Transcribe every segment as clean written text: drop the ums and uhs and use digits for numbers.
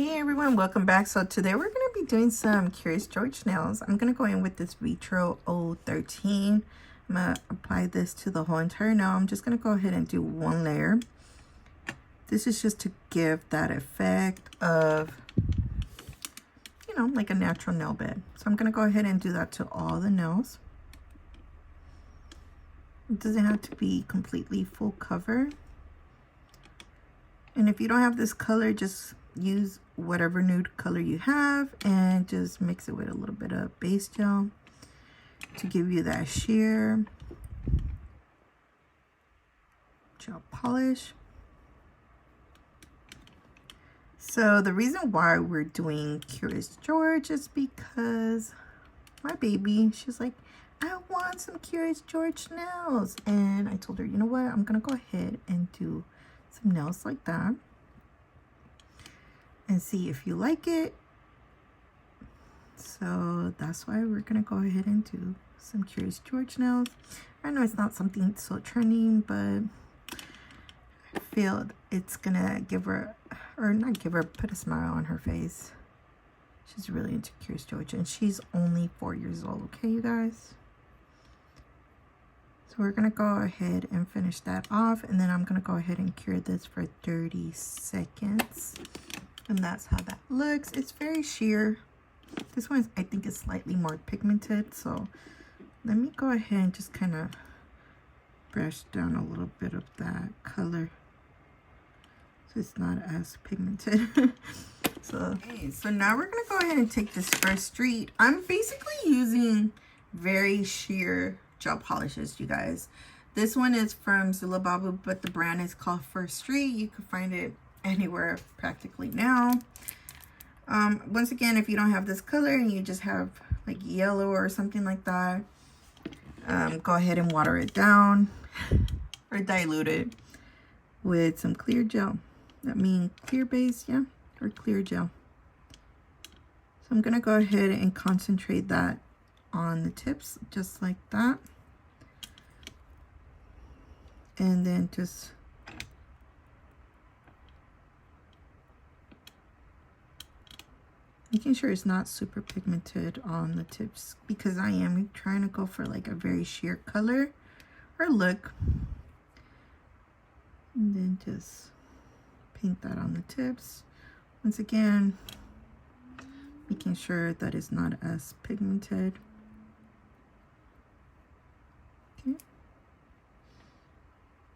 Hey everyone, welcome back. So today we're going to be doing some Curious George nails. I'm going to go in with this Retro 013. I'm going to apply this to the whole entire nail. I'm just going to go ahead and do one layer. This is just to give that effect of, you know, like a natural nail bed. So I'm going to go ahead and do that to all the nails. It doesn't have to be completely full cover. And if you don't have this color, just use whatever nude color you have and just mix it with a little bit of base gel to give you that sheer gel polish. So the reason why we're doing Curious George is because my baby, she's like, I want some Curious George nails. And I told her, you know what, I'm gonna go ahead and do some nails like that and see if you like it. So that's why we're gonna go ahead and do some Curious George nails. I know it's not something so trending, but I feel it's gonna give her, or not give her, put a smile on her face. She's really into Curious George and she's only 4 years old, okay you guys? So we're gonna go ahead and finish that off, and then I'm gonna go ahead and cure this for 30 seconds. And that's how that looks. It's very sheer. This one, I think, is slightly more pigmented. So let me go ahead and just kind of brush down a little bit of that color so it's not as pigmented. So now we're gonna go ahead and take this first street. I'm basically using very sheer gel polishes, you guys. This one is from Babu, but the brand is called First Street. You can find it anywhere practically now. Once again, if you don't have this color and you just have like yellow or something like that, go ahead and water it down or dilute it with some clear gel. That means clear base, yeah, or clear gel. So I'm gonna go ahead and concentrate that on the tips just like that, and then just making sure it's not super pigmented on the tips, because I am trying to go for like a very sheer color or look. And then just paint that on the tips. Once again, making sure that it's not as pigmented. Okay.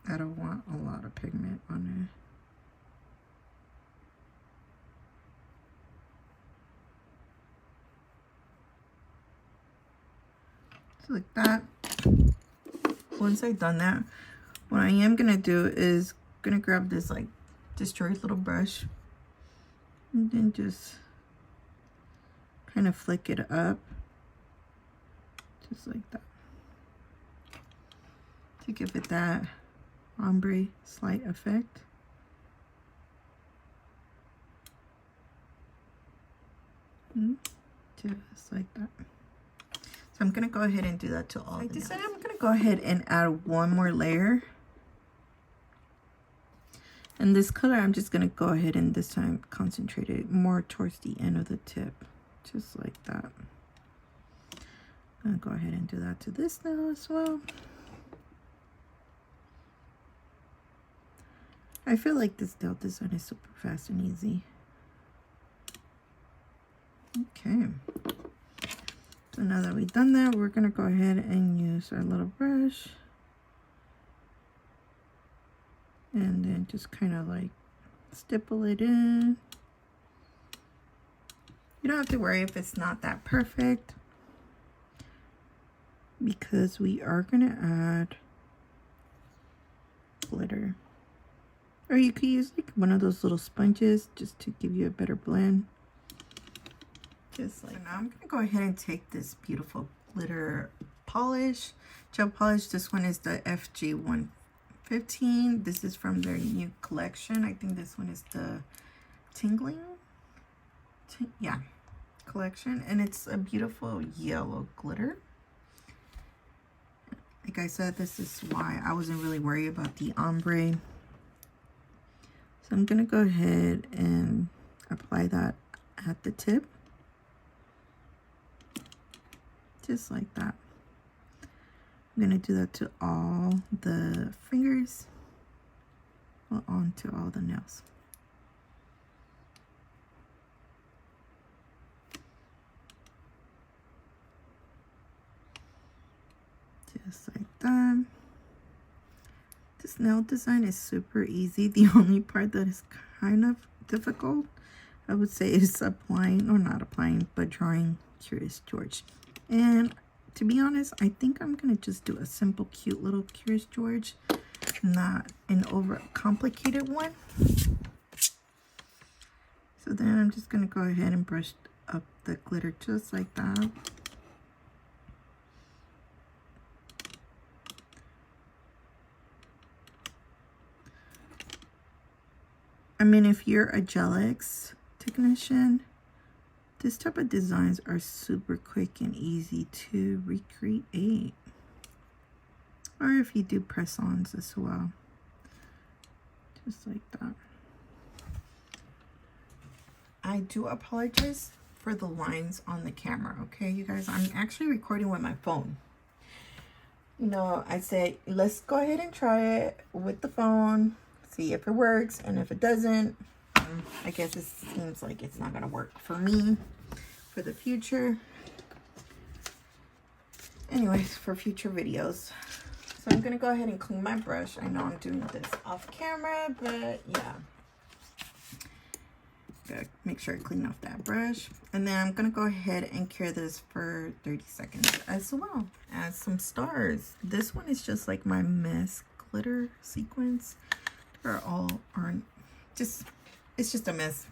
I don't want a lot of pigment on it. So like that. Once I've done that, what I am gonna do is gonna grab this like destroyed little brush and then just kind of flick it up just like that to give it that ombre slight effect. Just like that. So I'm gonna go ahead and do that to all. I decided I'm gonna go ahead and add one more layer. And this color, I'm just gonna go ahead and this time concentrate it more towards the end of the tip, just like that. I'm gonna go ahead and do that to this nail as well. I feel like this nail design is super fast and easy. Okay. So now that we've done that, we're gonna go ahead and use our little brush. And then just kind of like stipple it in. You don't have to worry if it's not that perfect, because we are gonna add glitter. Or you could use like one of those little sponges just to give you a better blend. Just like so. Now I'm gonna go ahead and take this beautiful glitter polish, gel polish. This one is the FG115. This is from their new collection. I think this one is the tingling, yeah, collection, and it's a beautiful yellow glitter. Like I said, this is why I wasn't really worried about the ombre. So I'm gonna go ahead and apply that at the tip. Just like that. I'm going to do that to all the fingers. Well, onto all the nails. Just like that. This nail design is super easy. The only part that is kind of difficult, I would say, is applying, or not applying, but drawing Curious George. And to be honest, I think I'm going to just do a simple, cute little Curious George, not an over complicated one. So then I'm just going to go ahead and brush up the glitter just like that. I mean, if you're a Gel-X technician, this type of designs are super quick and easy to recreate. Or if you do press-ons as well. Just like that. I do apologize for the lines on the camera, okay, you guys? I'm actually recording with my phone. You know, I say, let's go ahead and try it with the phone. See if it works, and if it doesn't, I guess it seems like it's not gonna work for me for the future. Anyways, for future videos. So I'm gonna go ahead and clean my brush. I know I'm doing this off camera, but yeah. Gotta make sure I clean off that brush. And then I'm gonna go ahead and cure this for 30 seconds as well. Add some stars. This one is just like my mess glitter sequence. It's just a mess.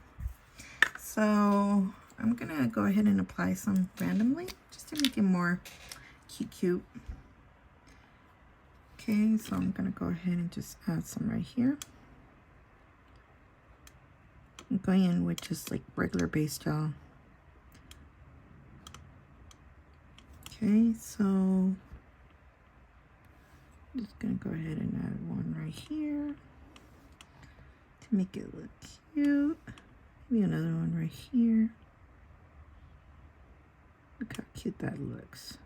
So I'm gonna go ahead and apply some randomly just to make it more cute. Okay, so I'm gonna go ahead and just add some right here. I'm going in with just like regular base gel. Okay, so I'm just gonna go ahead and add one right here to make it look cute. Maybe another one right here. Look how cute that looks.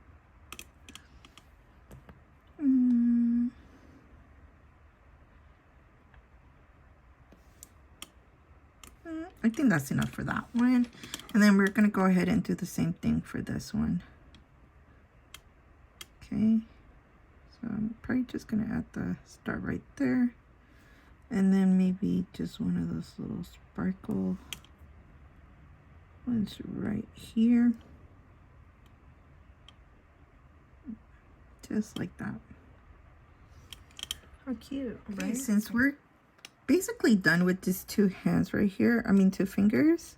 I think that's enough for that one. And then we're gonna go ahead and do the same thing for this one. Okay, so I'm probably just gonna add the star right there. And then maybe just one of those little sparkle ones right here. Just like that. How cute, right? Okay, since we're basically done with these two hands right here, I mean 2 fingers,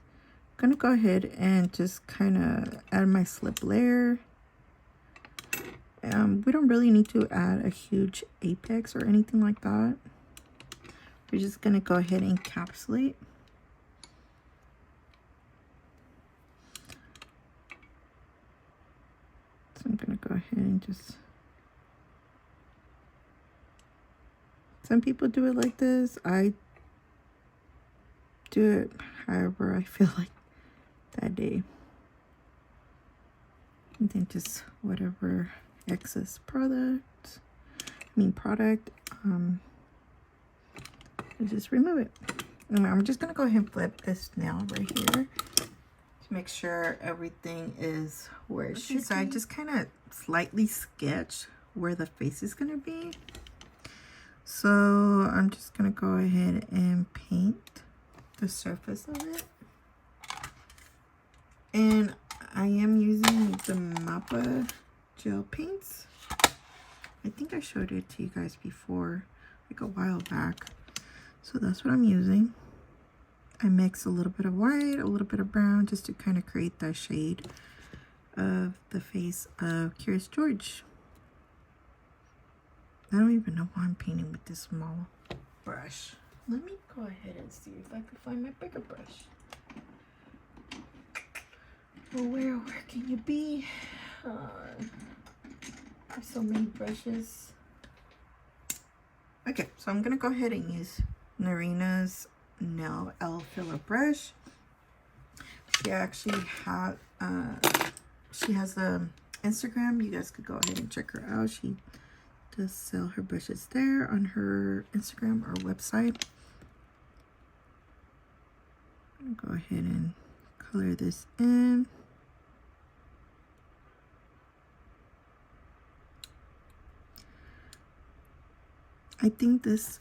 I'm gonna go ahead and just kind of add my slip layer. We don't really need to add a huge apex or anything like that. We're just gonna go ahead and encapsulate. So I'm gonna go ahead and just, some people do it like this. I do it however I feel like that day. And then just whatever excess product, just remove it. And I'm just gonna go ahead and flip this nail right here to make sure everything is where it should be. So I just kind of slightly sketch where the face is gonna be. So I'm just gonna go ahead and paint the surface of it. And I am using the Mappa gel paints. I think I showed it to you guys before, like a while back. So that's what I'm using. I mix a little bit of white, a little bit of brown, just to kind of create that shade of the face of Curious George. I don't even know why I'm painting with this small brush. Let me go ahead and see if I can find my bigger brush. Well, where can you be? There's so many brushes. Okay, so I'm gonna go ahead and use Narina's Nail L Filler brush. She actually she has a Instagram. You guys could go ahead and check her out. She does sell her brushes there on her Instagram or website. Go ahead and color this in. I think this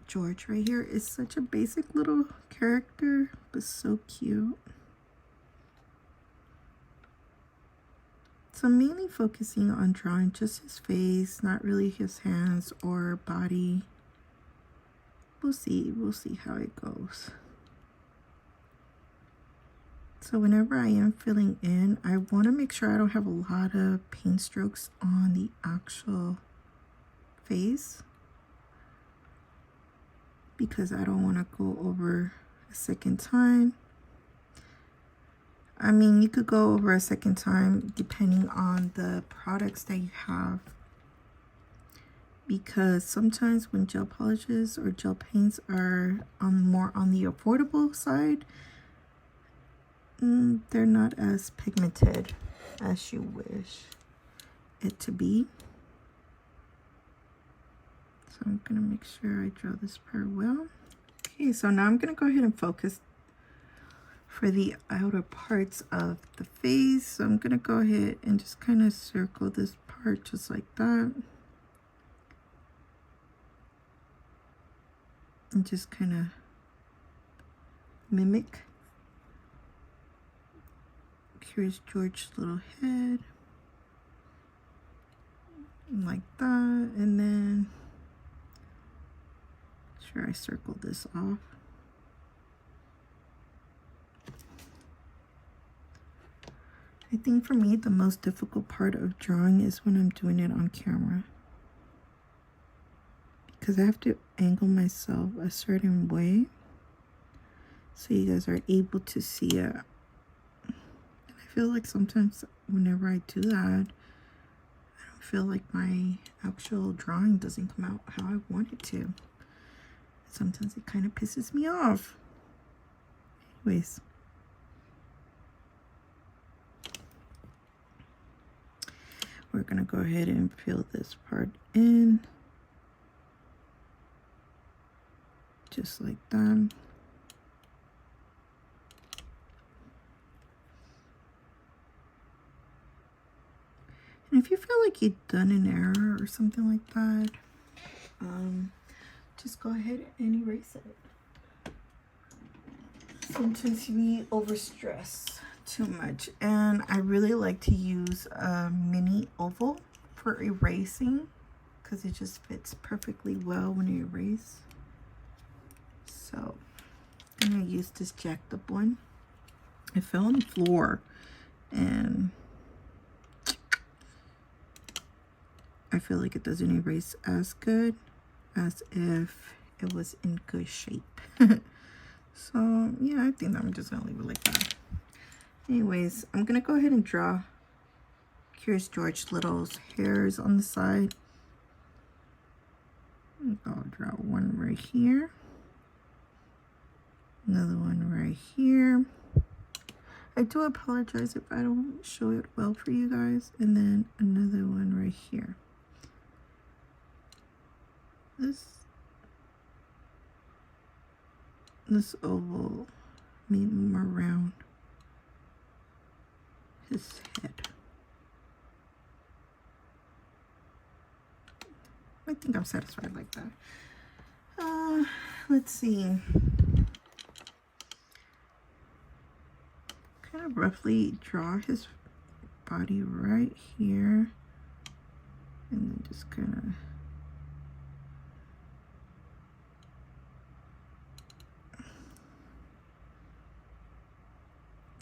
George right here is such a basic little character, but so cute. So I'm mainly focusing on drawing just his face, not really his hands or body. We'll see how it goes. So whenever I am filling in, I want to make sure I don't have a lot of paint strokes on the actual face, because I don't want to go over a second time. I mean, you could go over a second time depending on the products that you have, because sometimes when gel polishes or gel paints are more on the affordable side, they're not as pigmented as you wish it to be. So I'm gonna make sure I draw this part well. Okay, so now I'm gonna go ahead and focus for the outer parts of the face. So I'm gonna go ahead and just kind of circle this part just like that. And just kind of mimic Curious George's little head. Like that. And then I circle this off. I think for me the most difficult part of drawing is when I'm doing it on camera, because I have to angle myself a certain way so you guys are able to see it. And I feel like sometimes whenever I do that, I don't feel like my actual drawing doesn't come out how I want it to. Sometimes it kind of pisses me off. Anyways. We're going to go ahead and fill this part in. Just like that. And if you feel like you've done an error or something like that, just go ahead and erase it. Sometimes we overstress too much, and I really like to use a mini oval for erasing because it just fits perfectly well when you erase. So I'm gonna use this jacked up one. It fell on the floor and I feel like it doesn't erase as good as if it was in good shape. So yeah, I think I'm just gonna leave it like that. Anyways, I'm gonna go ahead and draw Curious George little hairs on the side. I'll draw one right here, another one right here. I do apologize if I don't show it well for you guys. And then another one right here. This oval made more around his head. I think I'm satisfied like that. Let's see. Kind of roughly draw his body right here, and then just kind of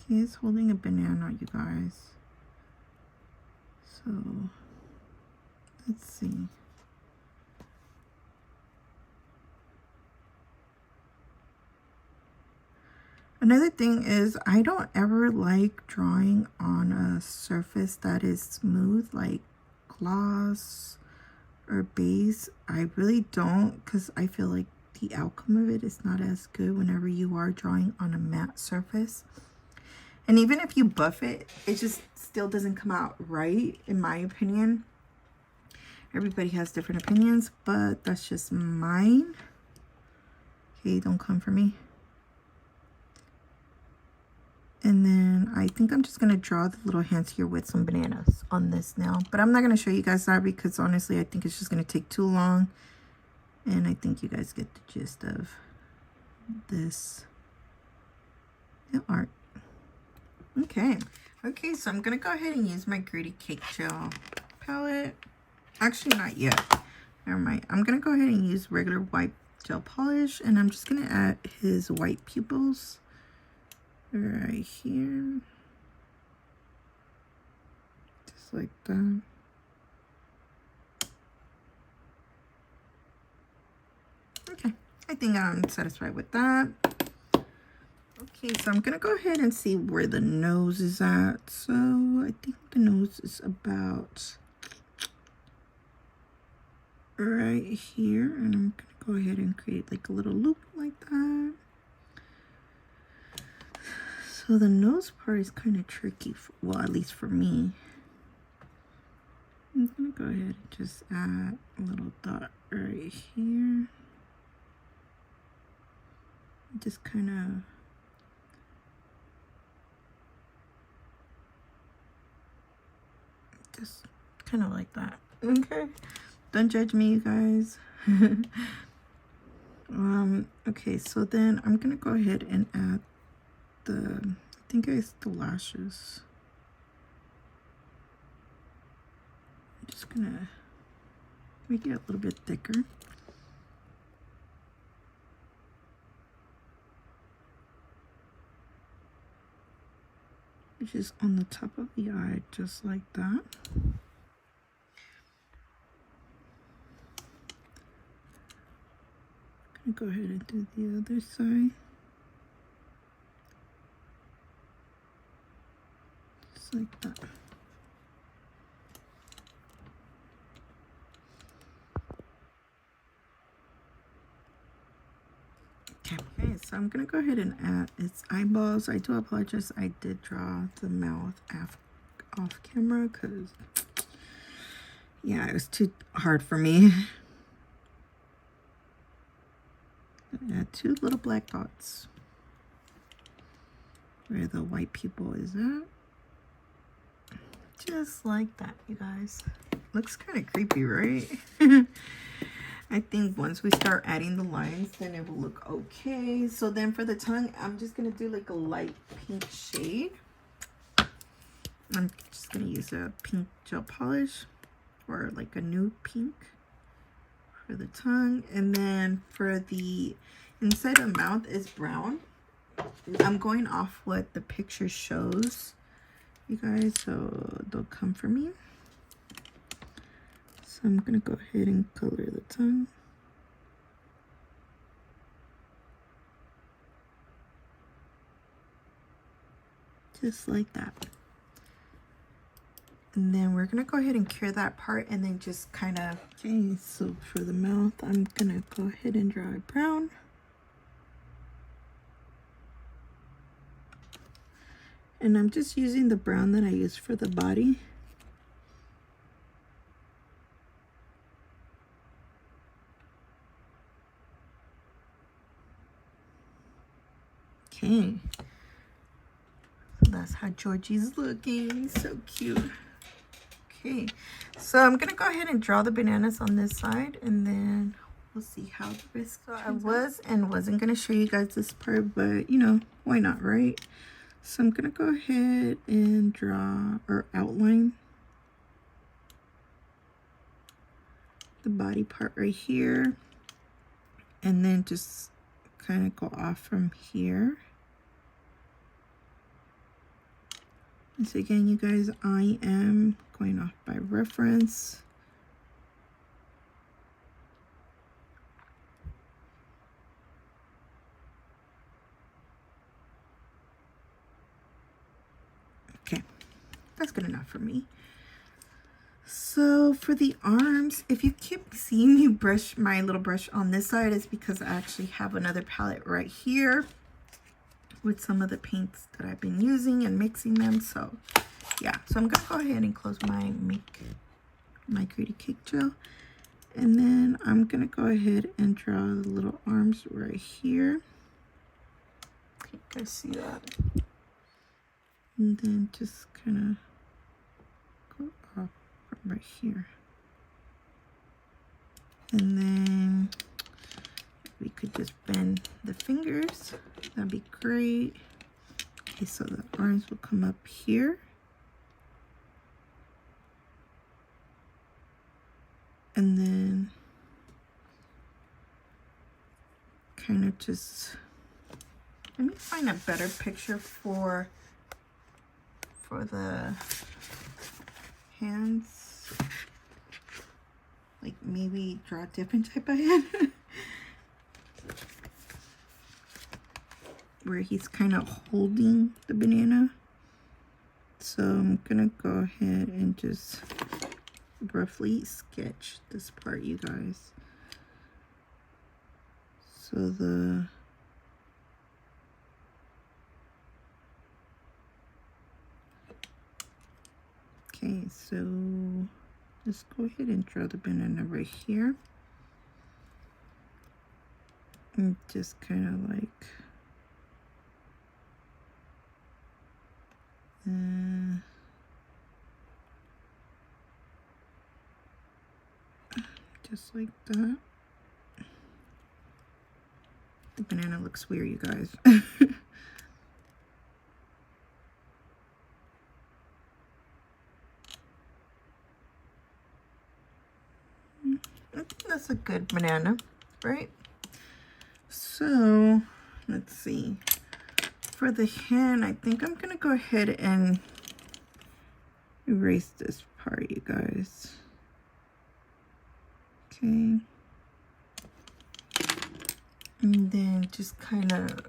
he's holding a banana, you guys. So let's see. Another thing is I don't ever like drawing on a surface that is smooth, like gloss or base. I really don't, because I feel like the outcome of it is not as good whenever you are drawing on a matte surface. And even if you buff it, it just still doesn't come out right, in my opinion. Everybody has different opinions, but that's just mine. Okay, don't come for me. And then I think I'm just going to draw the little hands here with some bananas on this now. But I'm not going to show you guys that because honestly, I think it's just going to take too long. And I think you guys get the gist of this art. Okay. Okay, so I'm going to go ahead and use my Gritty Cake Gel palette. Actually, not yet. Never mind. I'm going to go ahead and use regular white gel polish. And I'm just going to add his white pupils right here. Just like that. Okay. I think I'm satisfied with that. Okay, so I'm going to go ahead and see where the nose is at. So I think the nose is about right here. And I'm going to go ahead and create like a little loop like that. So the nose part is kind of tricky, well, at least for me. I'm going to go ahead and just add a little dot right here. Just kind of like that. Okay, don't judge me, you guys. Okay, so then I'm gonna go ahead and add I think it's the lashes. I'm just gonna make it a little bit thicker. Which is on the top of the eye, just like that. I'm gonna go ahead and do the other side. Just like that. Okay, so I'm gonna go ahead and add its eyeballs. I do apologize, I did draw the mouth off camera because, yeah, it was too hard for me. Add two little black dots where the white pupil is at. Just like that, you guys. Looks kind of creepy, right? I think once we start adding the lines, then it will look okay. So then for the tongue, I'm just going to do like a light pink shade. I'm just going to use a pink gel polish or like a nude pink for the tongue. And then for the inside of the mouth is brown. I'm going off what the picture shows, you guys, so don't come for me. So I'm going to go ahead and color the tongue. Just like that. And then we're going to go ahead and cure that part and then just kind of... Okay, so for the mouth, I'm going to go ahead and draw it brown. And I'm just using the brown that I used for the body. Okay, so that's how Georgie's looking. So cute. Okay, so I'm gonna go ahead and draw the bananas on this side, and then we'll see how the rest. So I wasn't gonna show you guys this part, but you know, why not, right? So I'm gonna go ahead and draw or outline the body part right here, and then just kind of go off from here. And so again, you guys, I am going off by reference. Okay, that's good enough for me. So for the arms, if you keep seeing me brush my little brush on this side, it's because I actually have another palette right here. with some of the paints that I've been using and mixing them. So yeah, so I'm gonna go ahead and close my Creative Cake gel, and then I'm gonna go ahead and draw the little arms right here. Okay, you guys see that? And then just kind of go off from right here. And then we could just bend the fingers. That'd be great. Okay, so the arms will come up here. And then kind of just, let me find a better picture for the hands. Like maybe draw a different type of hand. Where he's kind of holding the banana. So I'm gonna go ahead and just roughly sketch this part, you guys. So okay, so let's go ahead and draw the banana right here. And just kind of like just like that. The banana looks weird, you guys. I think that's a good banana, right? So let's see. For the hand, I think I'm gonna go ahead and erase this part, you guys. Okay. And then just kind of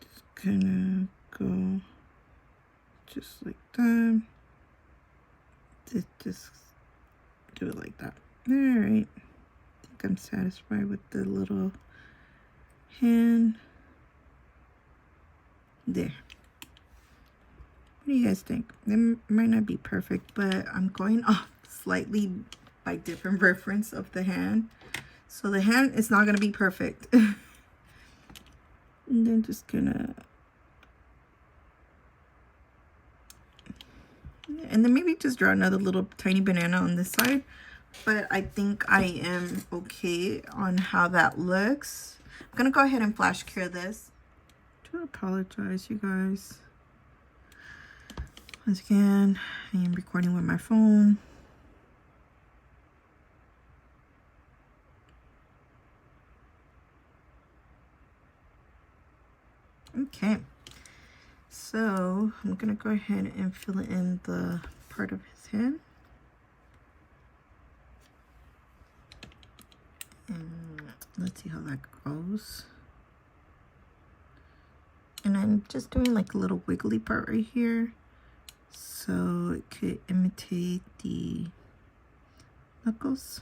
just kind of go just like that. Just do it like that. All right. I think I'm satisfied with the little hand. There. What do you guys think? It might not be perfect, but I'm going off slightly by different reference of the hand. So the hand is not going to be perfect. And then just gonna, and then maybe just draw another little tiny banana on this side. But I think I am okay on how that looks. I'm going to go ahead and flash cure this. I do apologize, you guys. Once again, I am recording with my phone. Okay, so I'm gonna go ahead and fill in the part of his head. And let's see how that goes. And I'm just doing like a little wiggly part right here, so it could imitate the knuckles.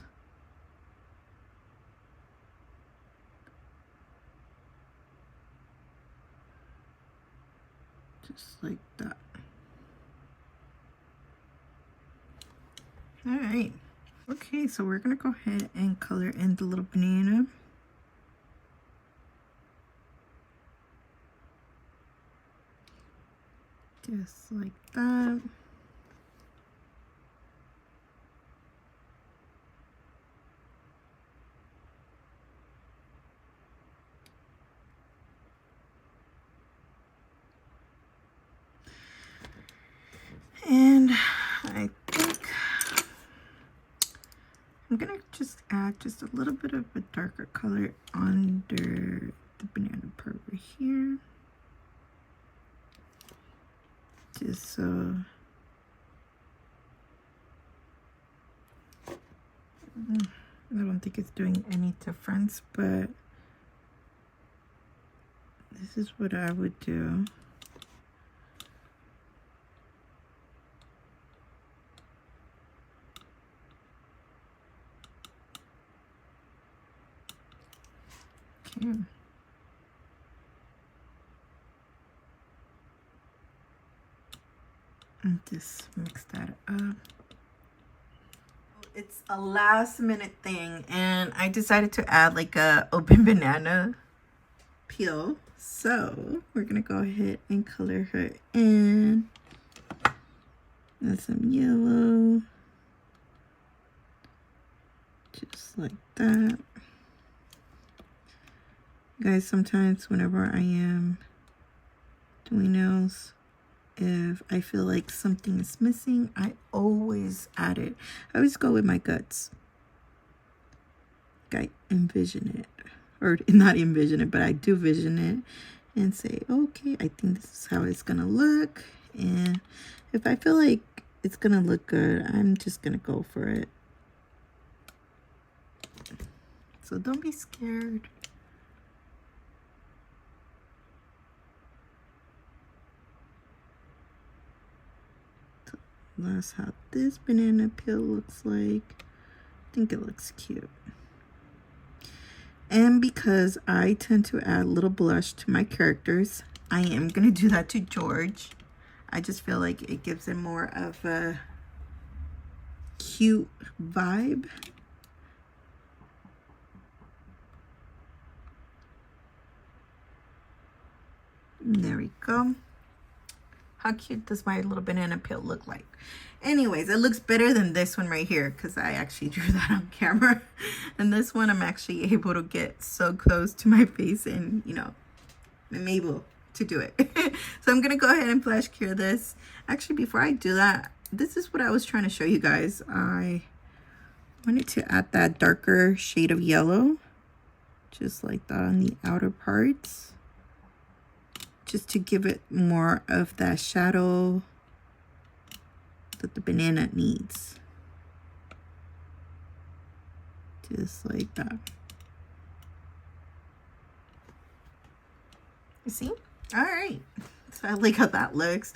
Just like that. All right. Okay, so we're gonna go ahead and color in the little banana. Just like that. And I think I'm gonna just add just a little bit of a darker color under the banana part right here. Just so I don't think it's doing any difference, but this is what I would do. Okay. And just mix that up. It's a last minute thing, and I decided to add like a open banana peel. So we're gonna go ahead and color her in. And some yellow. Just like that. Guys, sometimes whenever I am doing nails, if I feel like something is missing, I always add it. I always go with my guts. I envision it. Or not envision it, but I do vision it and say, okay, I think this is how it's gonna look. And if I feel like it's gonna look good, I'm just gonna go for it. So don't be scared. So that's how this banana peel looks like. I think it looks cute. And because I tend to add a little blush to my characters, I am going to do that to George. I just feel like it gives him more of a cute vibe. There we go. How cute does my little banana peel look like? Anyways, it looks better than this one right here because I actually drew that on camera. And this one I'm actually able to get so close to my face and, you know, I'm able to do it. So I'm going to go ahead and flash cure this. Actually, before I do that, this is what I was trying to show you guys. I wanted to add that darker shade of yellow, just like that on the outer parts, just to give it more of that shadow that the banana needs. Just like that. You see? All right. So I like how that looks.